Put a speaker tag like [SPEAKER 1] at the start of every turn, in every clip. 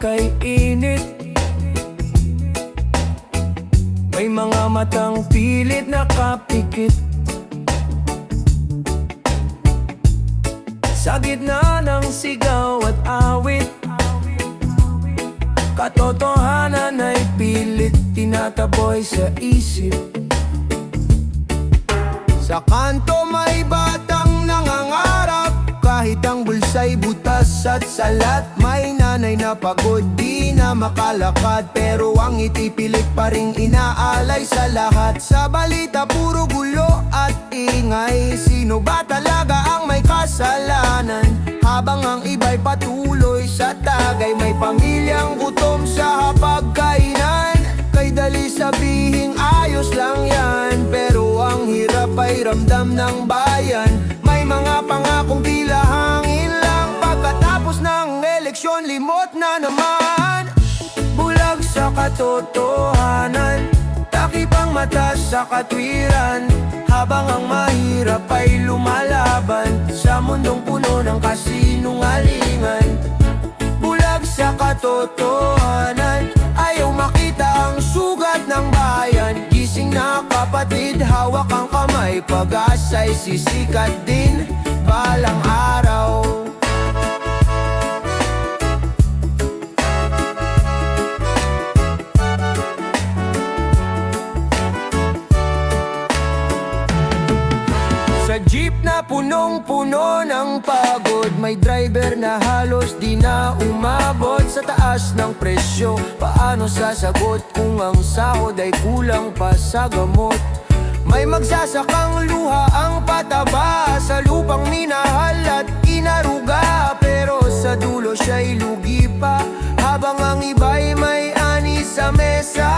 [SPEAKER 1] kay init. May mga matang pilit nakapikit sa gitna ng sigaw at awit. Katotohanan ay pilit tinataboy sa isip. Sa kanto may batang nangangarap, kahit ang bulsa'y butas at salat. May nanay na pagod, di na makalakad, pero ang ngiti pilit pa ring inaalay sa lahat. Sa balita puro gulo at ingay, sino ba talaga ang may kasalanan? Habang ang iba'y patuloy sa tagay, may pamilyang gutom sa hapagkainan. Kay dali sabihing ayos lang yan, pero ang hirap ay ramdam ng bayan. May mga pangakong tila hangin lang, pagkatapos ng eleksyon limot na naman. Bulag sa katotohanan, takip ang mata sa katwiran. Habang ang mahirap ay lumalaban sa mundong puno ng kasinungalingan. Bulag sa katotohanan, ayaw makita ang sugat ng bayan. Gising na kapatid, hawak ang kamay, pag-asa'y sisikat din balang araw. Sa jeep na punong-puno ng pagod, may driver na halos di na umabot. Sa taas ng presyo, paano sasagot kung ang sahod ay kulang pa sa gamot? May magsasakang luha ang pataba sa lupang minahal at inaruga, pero sa dulo siya'y lugi pa, habang ang iba'y may ani sa mesa.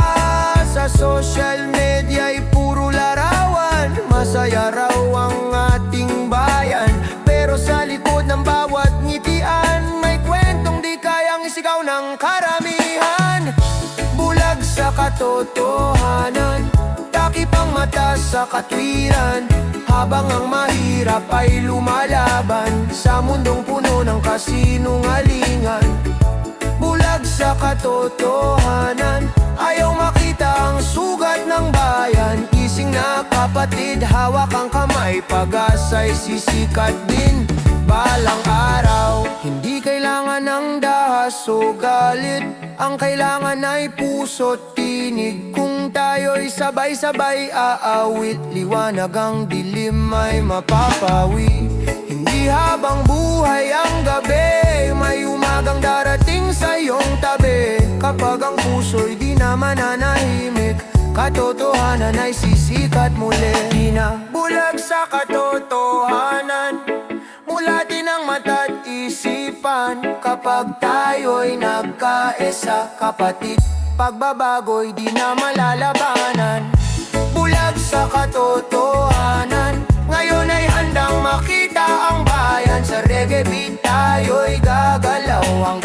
[SPEAKER 1] Sa social media'y puro larawan, masaya raw ang ating bayan, pero sa likod ng bawat ngitian may kwentong di kayang isigaw ng karamihan. Bulag sa katotohanan, takip ang mata sa katwiran. Habang ang mahirap ay lumalaban sa mundong puno ng kasinungalingan. Bulag sa katotohanan, ayaw makita ang sugat ng bayan. Gising na kapatid, hawak ang kamay, pag-asa'y sisikat din balang araw. Hindi kailangan ng dahas o galit, ang kailangan ay puso't tinig. Kung tayo'y sabay-sabay aawit, liwanag ang dilim ay mapapawi. Hindi habang buhay ang gabi, may umagang darating sa iyong tabi. Kapag ang puso'y di na mananahimik, katotohanan ay sisikat muli. Di na bulag sa katotohanan, mulatin ang mata't isipan. Kapag tayo'y nagkaisa, kapatid, pagbabago'y di na malalabanan. Bulag sa katotohanan, ngayon ay handang makita ang bayan. Sa reggae beat tayo'y gagalaw, ang